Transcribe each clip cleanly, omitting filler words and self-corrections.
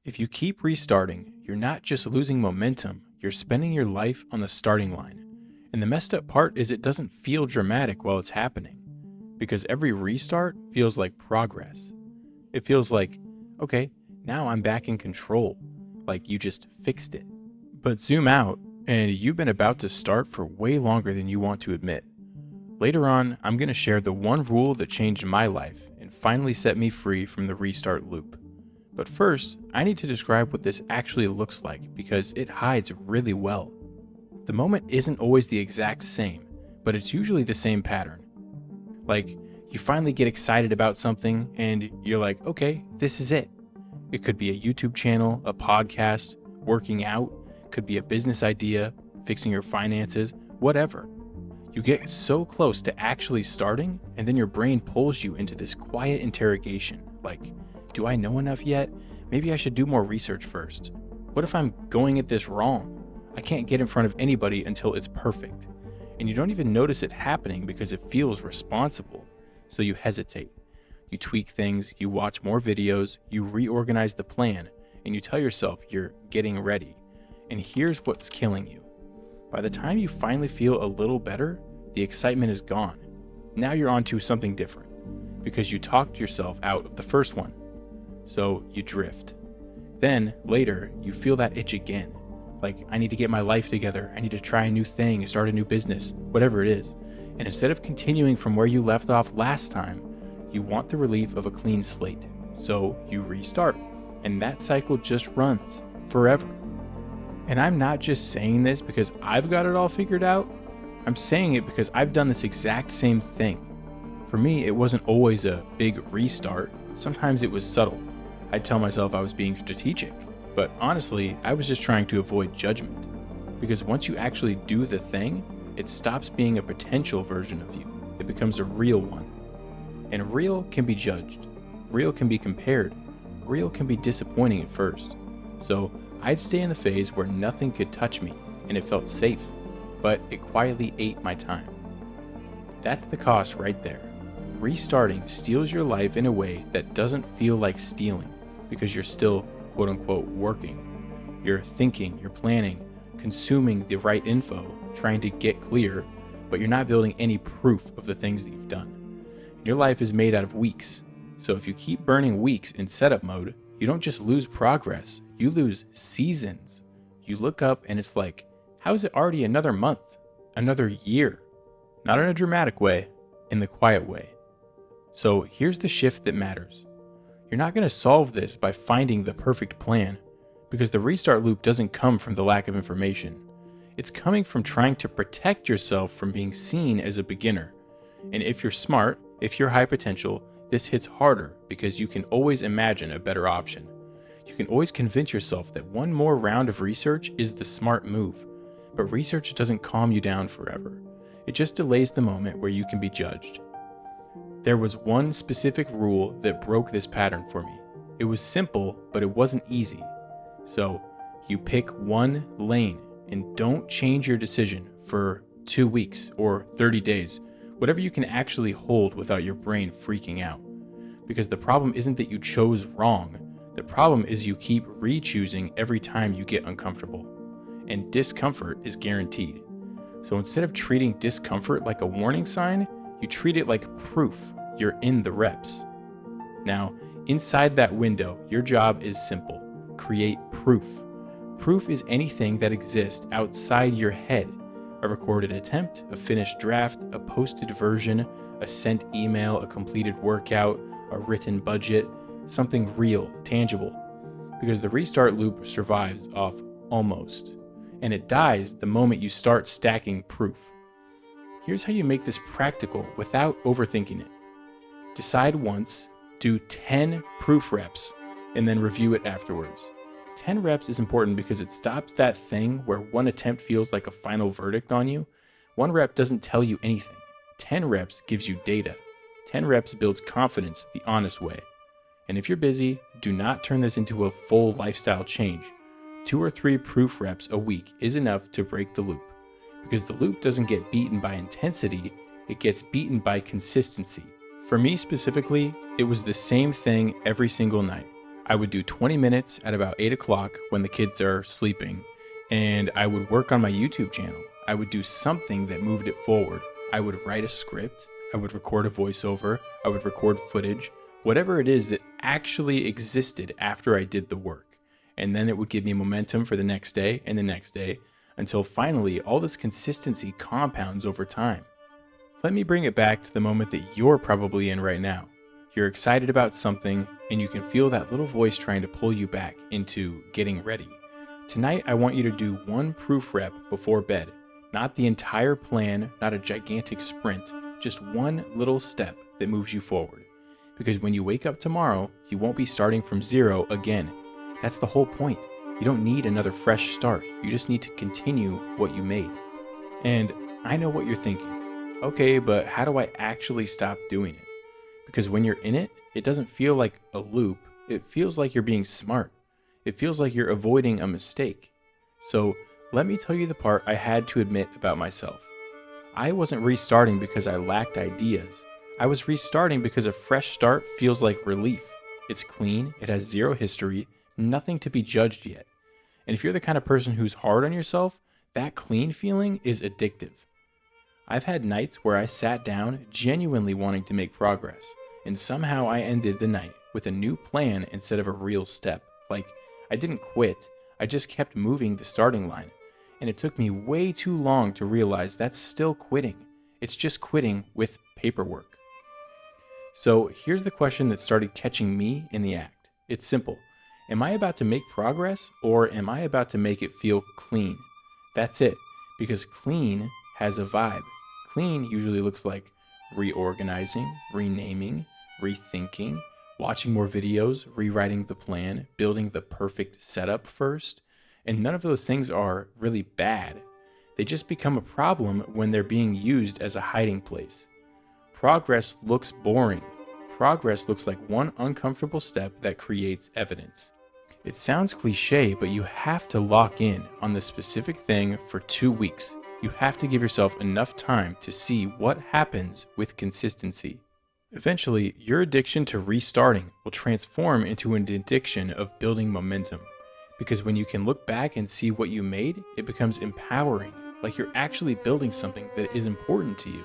If you keep restarting, you're not just losing momentum, you're spending your life on the starting line. And the messed up part is it doesn't feel dramatic while it's happening, because every restart feels like progress. It feels like, okay, now I'm back in control, like you just fixed it. But zoom out, and you've been about to start for way longer than you want to admit. Later on, I'm going to share the one rule that changed my life and finally set me free from the restart loop. But first, I need to describe what this actually looks like because it hides really well. The moment isn't always the exact same, but it's usually the same pattern. Like, you finally get excited about something and you're like, okay, this is it. It could be a YouTube channel, a podcast, working out, could be a business idea, fixing your finances, whatever. You get so close to actually starting, and then your brain pulls you into this quiet interrogation, like, do I know enough yet? Maybe I should do more research first. What if I'm going at this wrong? I can't get in front of anybody until it's perfect. And you don't even notice it happening because it feels responsible. So you hesitate. You tweak things, you watch more videos, you reorganize the plan, and you tell yourself you're getting ready. And here's what's killing you. By the time you finally feel a little better, the excitement is gone. Now you're on to something different because you talked yourself out of the first one. So you drift. Then later, you feel that itch again. Like, I need to get my life together. I need to try a new thing, start a new business, whatever it is. And instead of continuing from where you left off last time, you want the relief of a clean slate. So you restart. And that cycle just runs forever. And I'm not just saying this because I've got it all figured out. I'm saying it because I've done this exact same thing. For me, it wasn't always a big restart. Sometimes it was subtle. I'd tell myself I was being strategic, but honestly, I was just trying to avoid judgment. Because once you actually do the thing, it stops being a potential version of you. It becomes a real one. And real can be judged. Real can be compared. Real can be disappointing at first. So I'd stay in the phase where nothing could touch me, and it felt safe, but it quietly ate my time. That's the cost right there. Restarting steals your life in a way that doesn't feel like stealing, because you're still, quote unquote, working. You're thinking, you're planning, consuming the right info, trying to get clear, but you're not building any proof of the things that you've done. Your life is made out of weeks, so if you keep burning weeks in setup mode, you don't just lose progress, you lose seasons. You look up and it's like, how is it already another month? Another year? Not in a dramatic way, in the quiet way. So here's the shift that matters. You're not going to solve this by finding the perfect plan, because the restart loop doesn't come from the lack of information. It's coming from trying to protect yourself from being seen as a beginner. And if you're smart, if you're high potential, this hits harder because you can always imagine a better option. You can always convince yourself that one more round of research is the smart move. But research doesn't calm you down forever. It just delays the moment where you can be judged. There was one specific rule that broke this pattern for me. It was simple, but it wasn't easy. So, you pick one lane and don't change your decision for 2 weeks or 30 days, whatever you can actually hold without your brain freaking out. Because the problem isn't that you chose wrong. The problem is you keep re-choosing every time you get uncomfortable. And discomfort is guaranteed. So instead of treating discomfort like a warning sign, you treat it like proof you're in the reps. Now, inside that window, your job is simple. Create proof. Proof is anything that exists outside your head. A recorded attempt, a finished draft, a posted version, a sent email, a completed workout, a written budget, something real, tangible. Because the restart loop survives off almost, and it dies the moment you start stacking proof. Here's how you make this practical without overthinking it. Decide once, do 10 proof reps, and then review it afterwards. 10 reps is important because it stops that thing where one attempt feels like a final verdict on you. One rep doesn't tell you anything. 10 reps gives you data. 10 reps builds confidence the honest way. And if you're busy, do not turn this into a full lifestyle change. 2 or 3 proof reps a week is enough to break the loop. Because the loop doesn't get beaten by intensity, it gets beaten by consistency. For me specifically, it was the same thing every single night. I would do 20 minutes at about 8 o'clock when the kids are sleeping, and I would work on my YouTube channel. I would do something that moved it forward. I would write a script, I would record a voiceover, I would record footage, whatever it is that actually existed after I did the work. And then it would give me momentum for the next day and the next day, until finally all this consistency compounds over time. Let me bring it back to the moment that you're probably in right now. You're excited about something, and you can feel that little voice trying to pull you back into getting ready. Tonight, I want you to do one proof rep before bed. Not the entire plan, not a gigantic sprint, just one little step that moves you forward. Because when you wake up tomorrow, you won't be starting from zero again. That's the whole point. You don't need another fresh start. You just need to continue what you made. And I know what you're thinking. Okay, but how do I actually stop doing it? Because when you're in it, it doesn't feel like a loop. It feels like you're being smart. It feels like you're avoiding a mistake. So let me tell you the part I had to admit about myself. I wasn't restarting because I lacked ideas. I was restarting because a fresh start feels like relief. It's clean, it has zero history, nothing to be judged yet. And if you're the kind of person who's hard on yourself, that clean feeling is addictive. I've had nights where I sat down genuinely wanting to make progress, and somehow I ended the night with a new plan instead of a real step. Like, I didn't quit, I just kept moving the starting line. And it took me way too long to realize that's still quitting. It's just quitting with paperwork. So here's the question that started catching me in the act. It's simple. Am I about to make progress, or am I about to make it feel clean? That's it, because clean has a vibe. Clean usually looks like reorganizing, renaming, rethinking, watching more videos, rewriting the plan, building the perfect setup first. And none of those things are really bad. They just become a problem when they're being used as a hiding place. Progress looks boring. Progress looks like one uncomfortable step that creates evidence. It sounds cliche, but you have to lock in on the specific thing for 2 weeks. You have to give yourself enough time to see what happens with consistency. Eventually, your addiction to restarting will transform into an addiction of building momentum. Because when you can look back and see what you made, it becomes empowering, like you're actually building something that is important to you.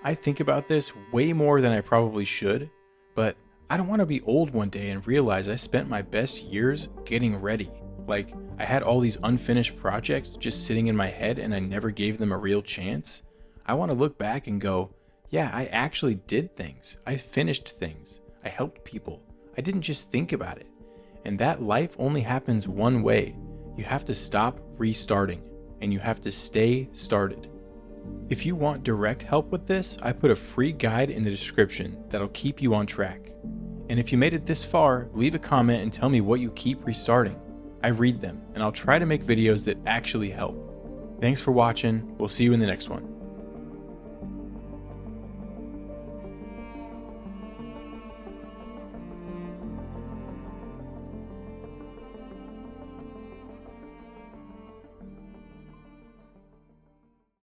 I think about this way more than I probably should, but I don't want to be old one day and realize I spent my best years getting ready. Like, I had all these unfinished projects just sitting in my head and I never gave them a real chance. I want to look back and go, yeah, I actually did things. I finished things. I helped people. I didn't just think about it. And that life only happens one way. You have to stop restarting, and you have to stay started. If you want direct help with this, I put a free guide in the description that'll keep you on track. And if you made it this far, leave a comment and tell me what you keep restarting. I read them, and I'll try to make videos that actually help. Thanks for watching. We'll see you in the next one.